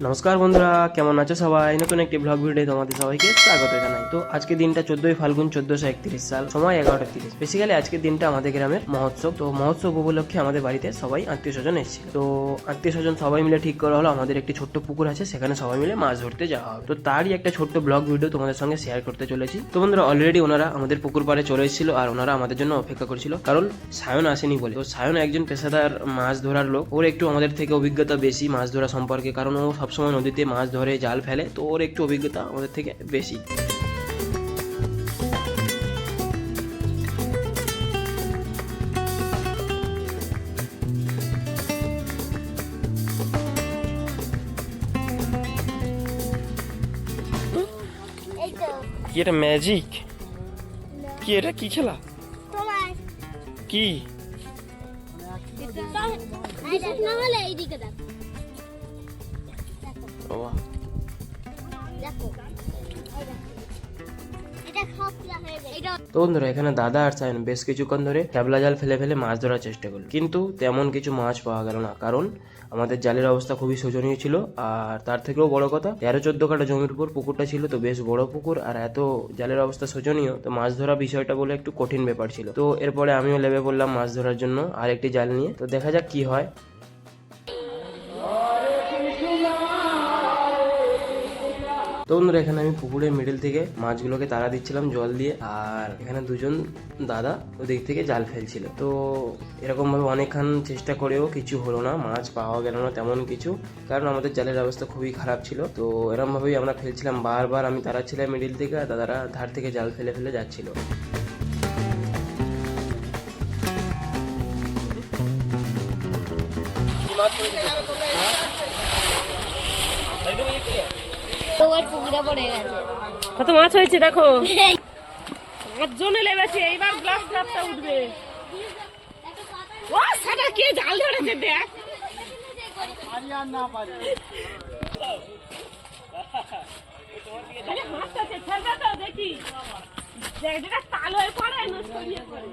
নমস্কার বন্ধুরা, কেমন আছো সবাই? নতুন একটি ব্লগ ভিডিও তোমাদের সবাইকে স্বাগত জানাই। তো আজকে দিনটা 14ই ফাল্গুন 1431 সাল, সময় 11:30। বেসিক্যালি আজকের দিনটা আমাদের গ্রামের মহোৎসব। তো মহোৎসব উপলক্ষে আমাদের বাড়িতে সবাই আত্মীয় স্বজন এসেছিল। তো আত্মীয় স্বজন সবাই মিলে ঠিক করা হলো আমাদের একটি ছোট্ট পুকুর আছে, সেখানে সবাই মিলে মাছ ধরতে যাওয়া হবে। তো তারই একটা ছোট্ট ব্লগ ভিডিও তোমাদের সঙ্গে শেয়ার করতে চলেছি। তো বন্ধুরা, অলরেডি ওনারা আমাদের পুকুর পাড়ে চলে এসেছিল আর ওনারা আমাদের জন্য অপেক্ষা করছিল, কারণ সায়ন আসেনি বলে। তো সায়ন একজন পেশাদার মাছ ধরার লোক, ওর একটু আমাদের থেকে অভিজ্ঞতা বেশি মাছ ধরা সম্পর্কে, কারণ ও সবসময় নদীতে মাছ ধরে জাল ফেলে। তো ওর একটু অভিজ্ঞতা আমাদের থেকে বেশি। কি এটা ম্যাজিক? কি এটা কি খেলা? কি বাবা, তো বন্ধুরা, এখানে দাদা আর সায়ন বেশ কিছুক্ষণ ধরে ক্যাবলা জাল ফেলে ফেলে মাছ ধরার চেষ্টা করলো, কিন্তু তেমন কিছু মাছ পাওয়া গেল না, কারণ আমাদের জালের অবস্থা খুবই শোচনীয় ছিল। আর তার থেকেও বড় কথা, 13-14 কাঠা জমির উপর পুকুরটা ছিল, তো বেশ বড় পুকুর, আর এত জালের অবস্থা শোচনীয়, তো মাছ ধরা বিষয়টা বলে একটু কঠিন ব্যাপার ছিল। তো এরপরে আমিও লেবে পড়লাম মাছ ধরার জন্য আর একটি জাল নিয়ে। তো দেখা যাক কি হয়। তো বন্ধুরা, এখানে আমি পুকুরের মিডল থেকে মাছগুলোকে তাড়া দিচ্ছিলাম জল দিয়ে, আর এখানে দুজন দাদা ওদিক থেকে জাল ফেলছিল। তো এরকমভাবে অনেকক্ষণ চেষ্টা করেও কিছু হলো না, মাছ পাওয়া গেল না তেমন কিছু, কারণ আমাদের জালের অবস্থা খুবই খারাপ ছিল। তো এরকমভাবেই আমরা ফেলছিলাম, বারবার আমি তাড়াচ্ছিলাম মিডল থেকে, আর দাদারা ধার থেকে জাল ফেলে ফেলে যাচ্ছিল। কত মাছ হয়েছে দেখো, 5 জনে লেগেছে। এইবার গ্লাস গ্লাসটা উঠবে। ও সাদা কে জাল ধরেছে দেখ। হাতটাতে ছেড়ে দাও দেখি, যেটা তাল হয়ে পড়ে নষ্ট হয়ে পড়ে।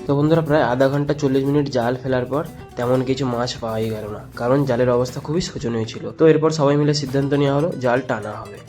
তো বন্ধুরা, প্রায় আধা ঘন্টা 40 মিনিট জাল ফেলার পর তেমন কিছু মাছ পাওয়াই গেল না, কারণ জালের অবস্থা খুবই শোচনীয় ছিল। তো এরপর সবাই মিলে সিদ্ধান্ত নেওয়া হলো জাল টানা হবে।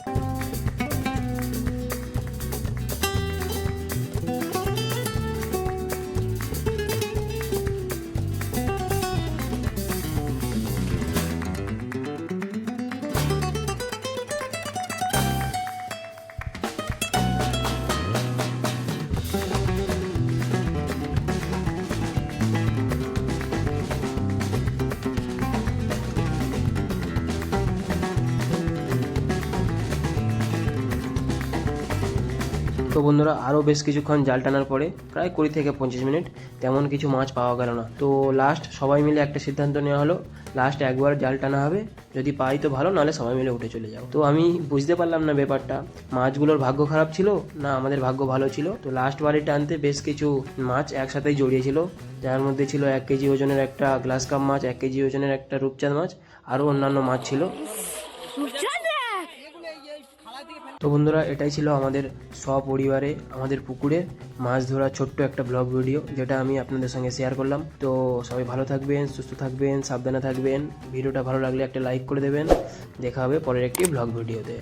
তো বন্ধুরা, আরও বেশ কিছুক্ষণ জাল টানার পরে প্রায় 20 থেকে 25 মিনিট তেমন কিছু মাছ পাওয়া গেল না। তো লাস্ট সবাই মিলে একটা সিদ্ধান্ত নেওয়া হলো, লাস্ট একবার জাল টানা হবে, যদি পাই তো ভালো, নাহলে সবাই মিলে উঠে চলে যাও। তো আমি বুঝতে পারলাম না ব্যাপারটা, মাছগুলোর ভাগ্য খারাপ ছিল না আমাদের ভাগ্য ভালো ছিল। তো লাস্ট বারে টানতে বেশ কিছু মাছ একসাথেই জড়িয়েছিল, যার মধ্যে ছিল 1 কেজি ওজনের একটা গ্লাস কাপ মাছ, 1 কেজি ওজনের একটা রূপচাঁদ মাছ, আরও অন্যান্য মাছ ছিল। তো বন্ধুরা, এটাই ছিল আমাদের সপরিবারে আমাদের পুকুরে মাছ ধরা ছোট্ট একটা ব্লগ ভিডিও, যেটা আমি আপনাদের সঙ্গে শেয়ার করলাম। তো সবাই ভালো থাকবেন, সুস্থ থাকবেন, সাবধানে থাকবেন। ভিডিওটা ভালো লাগলে একটা লাইক করে দেবেন। দেখা হবে পরের একটি ব্লগ ভিডিওতে।